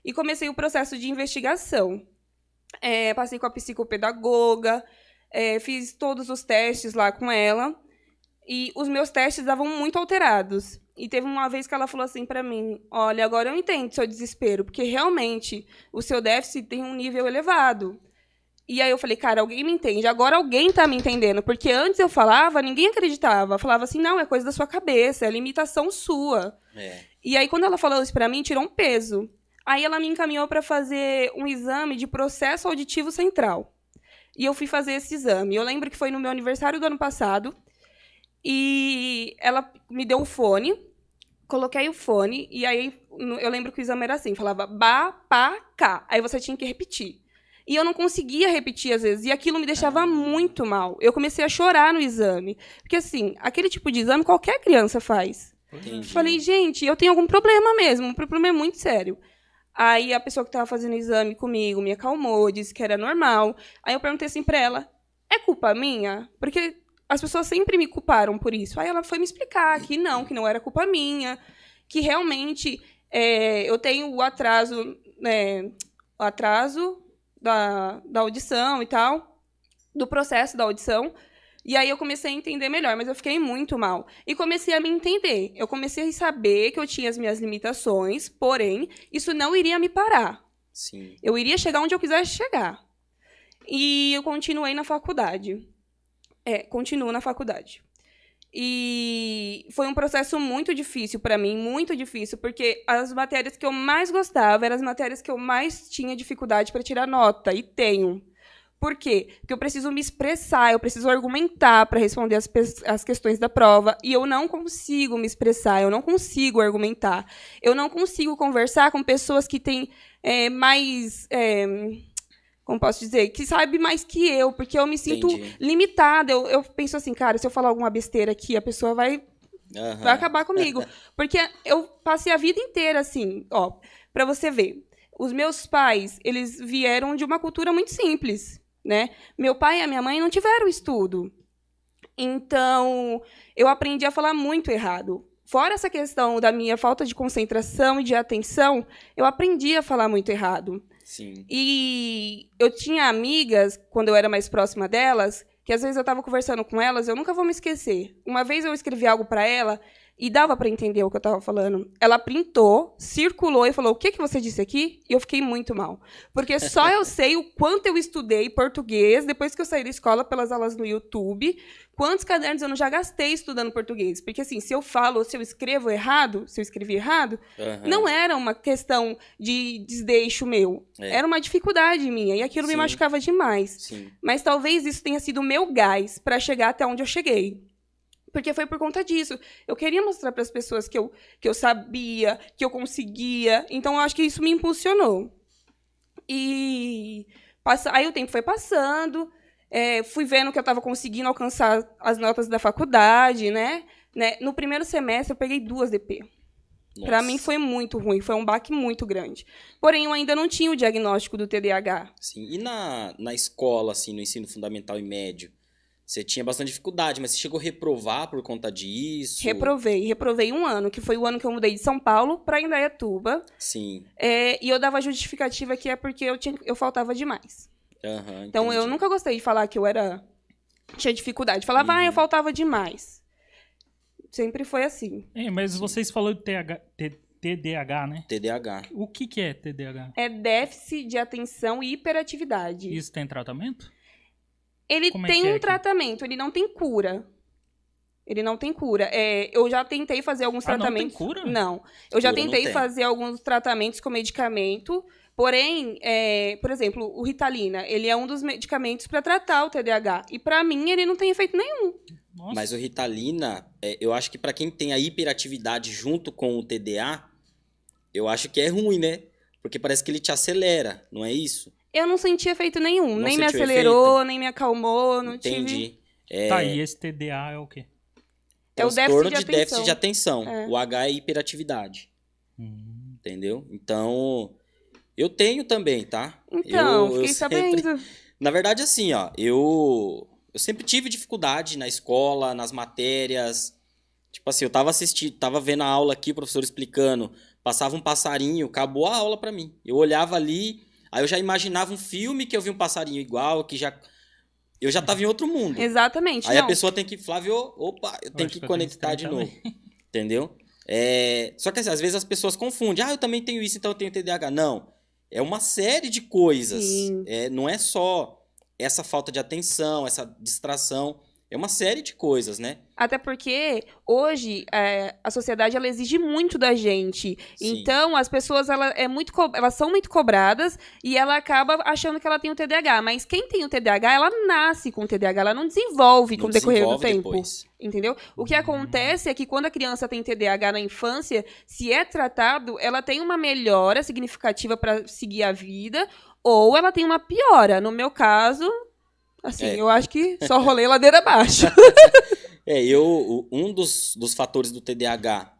e comecei o processo de investigação. Passei com a psicopedagoga, fiz todos os testes lá com ela, e os meus testes davam muito alterados. E teve uma vez que ela falou assim para mim: olha, agora eu entendo o seu desespero, porque realmente o seu déficit tem um nível elevado. E aí eu falei, cara, alguém me entende. Agora alguém está me entendendo, porque antes eu falava, ninguém acreditava. Falava assim, não, é coisa da sua cabeça, é limitação sua. E aí quando ela falou isso para mim, tirou um peso. Aí ela me encaminhou para fazer um exame de processo auditivo central. E eu fui fazer esse exame. Eu lembro que foi no meu aniversário do ano passado. E ela me deu o fone, coloquei o fone, e aí eu lembro que o exame era assim, falava ba, pa, ca. Aí você tinha que repetir. E eu não conseguia repetir, às vezes, e aquilo me deixava muito mal. Eu comecei a chorar no exame. Porque, assim, aquele tipo de exame qualquer criança faz. Entendi. Falei, gente, eu tenho algum problema mesmo, um problema é muito sério. Aí a pessoa que estava fazendo o exame comigo me acalmou, disse que era normal. Aí eu perguntei assim para ela, é culpa minha? Porque as pessoas sempre me culparam por isso. Aí ela foi me explicar que não era culpa minha, que realmente eu tenho o atraso, da audição e tal, do processo da audição. E aí eu comecei a entender melhor, mas eu fiquei muito mal. E comecei a me entender. Eu comecei a saber que eu tinha as minhas limitações, porém, isso não iria me parar. Sim. Eu iria chegar onde eu quisesse chegar. E eu continuei na faculdade. Continuo na faculdade. E foi um processo muito difícil para mim, muito difícil, porque as matérias que eu mais gostava eram as matérias que eu mais tinha dificuldade para tirar nota, e tenho. Por quê? Porque eu preciso me expressar, eu preciso argumentar para responder as questões da prova, e eu não consigo me expressar, eu não consigo argumentar. Eu não consigo conversar com pessoas que têm mais... como posso dizer? Que sabem mais que eu, porque eu me sinto limitada. Eu penso assim, cara, se eu falar alguma besteira aqui, a pessoa vai acabar comigo. Porque eu passei a vida inteira assim, ó, para você ver. Os meus pais, eles vieram de uma cultura muito simples, né? Meu pai e a minha mãe não tiveram estudo. Então, eu aprendi a falar muito errado. Fora essa questão da minha falta de concentração e de atenção, eu aprendi a falar muito errado. Sim. E eu tinha amigas, quando eu era mais próxima delas, que às vezes eu estava conversando com elas, eu nunca vou me esquecer. Uma vez eu escrevi algo para ela e dava para entender o que eu estava falando. Ela printou, circulou e falou, o que você disse aqui? E eu fiquei muito mal. Porque só eu sei o quanto eu estudei português depois que eu saí da escola pelas aulas no YouTube, quantos cadernos eu não já gastei estudando português. Porque, assim, se eu falo, se eu escrevo errado, se eu escrevi errado, não era uma questão de desleixo meu. Era uma dificuldade minha. E aquilo me machucava demais. Sim. Mas talvez isso tenha sido o meu gás para chegar até onde eu cheguei. Porque foi por conta disso. Eu queria mostrar para as pessoas que eu sabia, que eu conseguia. Então, eu acho que isso me impulsionou. E aí o tempo foi passando, fui vendo que eu estava conseguindo alcançar as notas da faculdade, né? No primeiro semestre, eu peguei 2 DP. Para mim, foi muito ruim, foi um baque muito grande. Porém, eu ainda não tinha o diagnóstico do TDAH. Sim. E na escola, assim, no ensino fundamental e médio, você tinha bastante dificuldade, mas você chegou a reprovar por conta disso? Reprovei um ano, que foi o ano que eu mudei de São Paulo para Indaiatuba. Sim. E eu dava justificativa que é porque eu faltava demais. Então, eu nunca gostei de falar que eu tinha dificuldade. Falava, eu faltava demais. Sempre foi assim. Mas vocês falaram de TDAH, né? TDAH. O que é TDAH? É déficit de atenção e hiperatividade. Isso tem tratamento? Ele tem um tratamento, ele não tem cura. Ele não tem cura. Eu já tentei fazer alguns tratamentos. Não tem cura? Não. Eu já tentei fazer alguns tratamentos com medicamento, porém, por exemplo, o Ritalina, ele é um dos medicamentos para tratar o TDAH. E para mim, ele não tem efeito nenhum. Nossa. Mas o Ritalina, eu acho que para quem tem a hiperatividade junto com o TDA, eu acho que é ruim, né? Porque parece que ele te acelera, não é isso? Eu não senti efeito nenhum. Nem me acelerou, nem me acalmou. Não Entendi. Tá, e esse TDA é o quê? É o déficit de atenção. O H é hiperatividade. Entendeu? Então, eu tenho também, tá? Então, fiquei sabendo. Na verdade, assim, ó, eu sempre tive dificuldade na escola, nas matérias. Tipo assim, eu tava vendo a aula aqui, o professor explicando Passava um passarinho, acabou a aula pra mim. Eu olhava ali, aí eu já imaginava um filme que eu vi um passarinho igual, eu já tava em outro mundo. Exatamente. Aí a Não, pessoa tem que, Flávio, opa, eu tenho acho que que eu tenho conectar esse de trem novo. também. Entendeu? Só que assim, às vezes as pessoas confundem. Ah, eu também tenho isso, então eu tenho TDAH. Não. É uma série de coisas. sim. Não é só essa falta de atenção, essa distração. É uma série de coisas, né? Até porque hoje a sociedade ela exige muito da gente. Sim. Então as pessoas elas são muito cobradas e ela acaba achando que ela tem o TDAH. Mas quem tem o TDAH, ela nasce com o TDAH, ela não desenvolve com Não o decorrer do desenvolve tempo. depois. Entendeu? O que acontece é que quando a criança tem TDAH na infância, se é tratado, ela tem uma melhora significativa para seguir a vida, ou ela tem uma piora. No meu caso, assim, É. eu acho que só rolei ladeira abaixo. Um dos fatores do TDAH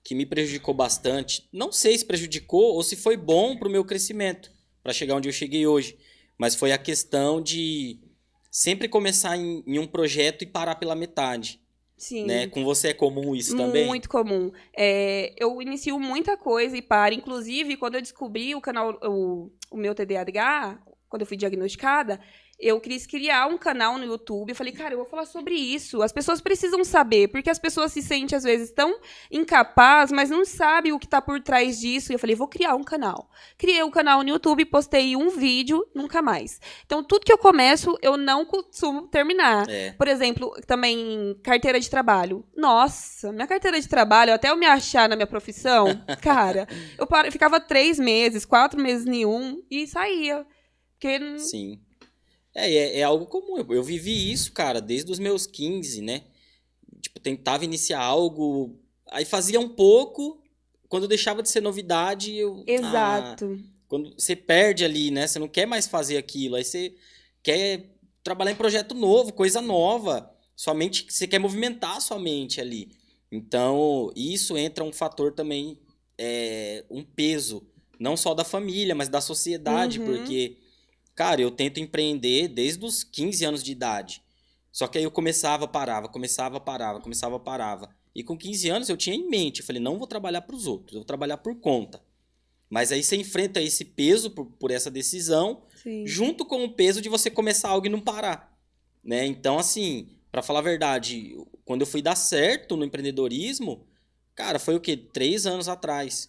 que me prejudicou bastante, não sei se prejudicou ou se foi bom pro meu crescimento, para chegar onde eu cheguei hoje, mas foi a questão de sempre começar em um projeto e parar pela metade, né? Sim. Com você é comum isso também? Muito comum. Eu inicio muita coisa e paro. Inclusive, quando eu descobri o meu TDAH, quando eu fui diagnosticada, eu quis criar um canal no YouTube. Eu falei, cara, eu vou falar sobre isso. As pessoas precisam saber, porque as pessoas se sentem, às vezes, tão incapazes, mas não sabem o que está por trás disso. E eu falei, vou criar um canal. Criei um canal no YouTube, postei um vídeo, nunca mais. Então, tudo que eu começo, eu não costumo terminar. É. Por exemplo, também carteira de trabalho. Nossa, minha carteira de trabalho, até eu me achar na minha profissão, cara, eu ficava 3 meses, 4 meses em um e saía. Porque Sim. É algo comum. Eu vivi isso, cara, desde os meus 15, né? Tipo, tentava iniciar algo, aí fazia um pouco, quando deixava de ser novidade, exato. quando você perde ali, né? Você não quer mais fazer aquilo, aí você quer trabalhar em projeto novo, coisa nova. Somente você quer movimentar a sua mente ali. Então, isso entra um fator também, um peso, não só da família, mas da sociedade, Uhum. porque, cara, eu tento empreender desde os 15 anos de idade. Só que aí eu começava, parava, começava, parava, começava, parava. E com 15 anos eu tinha em mente, eu falei, não vou trabalhar para os outros, eu vou trabalhar por conta. Mas aí você enfrenta esse peso por essa decisão, Sim. junto com o peso de você começar algo e não parar, né? Então, assim, para falar a verdade, quando eu fui dar certo no empreendedorismo, cara, foi o quê? 3 anos atrás,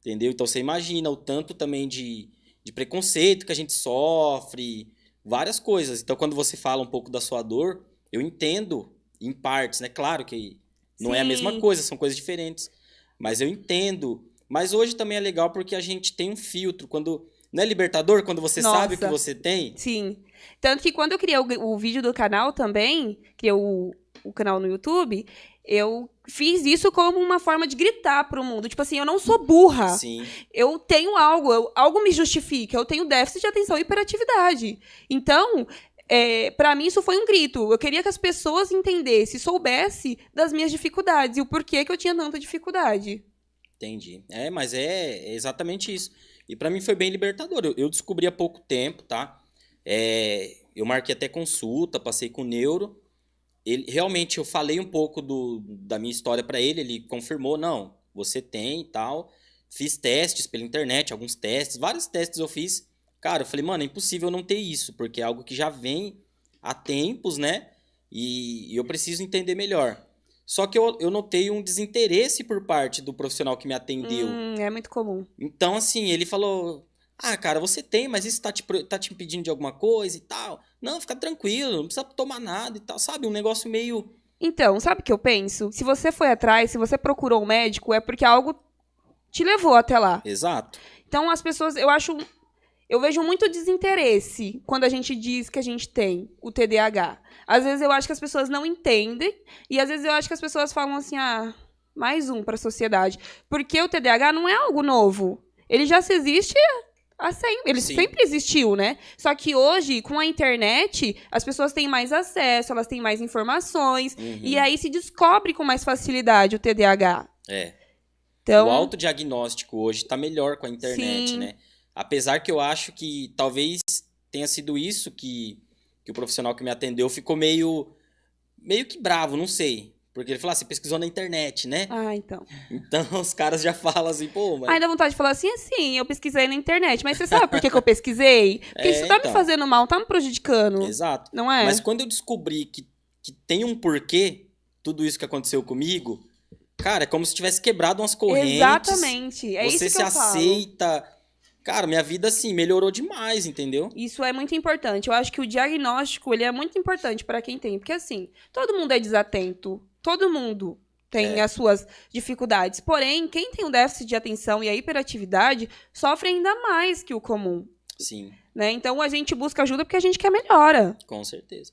entendeu? Então você imagina o tanto também de preconceito que a gente sofre, várias coisas. Então, quando você fala um pouco da sua dor, eu entendo em partes, né? Claro que não é a mesma Sim. coisa, são coisas diferentes. Mas eu entendo. Mas hoje também é legal porque a gente tem um filtro. Quando não é libertador quando você sabe o que Nossa. você tem? Sim. Tanto que quando eu criei o vídeo do canal também, criei o canal no YouTube, eu fiz isso como uma forma de gritar pro mundo. Tipo assim, eu não sou burra. Sim, Eu tenho algo, algo me justifica. Eu tenho déficit de atenção e hiperatividade. Então, para mim, isso foi um grito. Eu queria que as pessoas entendessem, soubessem das minhas dificuldades e o porquê que eu tinha tanta dificuldade. entendi. Mas é exatamente isso. E pra mim foi bem libertador. Eu descobri há pouco tempo, tá? Eu marquei até consulta, passei com o neuro. Realmente, eu falei um pouco da minha história pra ele, ele confirmou, não, você tem e tal. Fiz testes pela internet, alguns testes, vários testes eu fiz. Cara, eu falei, mano, é impossível eu não ter isso, porque é algo que já vem há tempos, né? E eu preciso entender melhor. Só que eu notei um desinteresse por parte do profissional que me atendeu. É muito comum. Então, assim, ele falou: Ah, cara, você tem, mas isso tá te impedindo de alguma coisa e tal. Não, fica tranquilo, não precisa tomar nada e tal. Sabe? Um negócio meio. Então, sabe o que eu penso? Se você foi atrás, se você procurou um médico, é porque algo te levou até lá. Exato. Então, as pessoas, eu vejo muito desinteresse quando a gente diz que a gente tem o TDAH. Às vezes eu acho que as pessoas não entendem e às vezes eu acho que as pessoas falam assim, mais um para a sociedade. Porque o TDAH não é algo novo. Ele já se existe ele Sim. sempre existiu, né? Só que hoje, com a internet, as pessoas têm mais acesso, elas têm mais informações e aí se descobre com mais facilidade o TDAH. Então, O autodiagnóstico hoje tá melhor com a internet, sim. né? Apesar que eu acho que talvez tenha sido isso que o profissional que me atendeu ficou meio que bravo, não sei. Porque ele fala, você pesquisou na internet, né? Ah, então. Então os caras já falam assim, pô, mas... Aí dá vontade de falar assim, eu pesquisei na internet. Mas você sabe por que que eu pesquisei? Porque isso tá me então. fazendo mal, tá me prejudicando. Exato. Não é? Mas quando eu descobri que tem um porquê, tudo isso que aconteceu comigo, cara, é como se tivesse quebrado umas correntes. Exatamente. É Você isso se que eu falo. aceita. Cara, minha vida, assim, melhorou demais, entendeu? Isso é muito importante. Eu acho que o diagnóstico, ele é muito importante para quem tem. Porque, assim, todo mundo é desatento. Todo mundo tem as suas dificuldades. Porém, quem tem o déficit de atenção e a hiperatividade sofre ainda mais que o comum, Sim, né? Então, a gente busca ajuda porque a gente quer melhora. com certeza.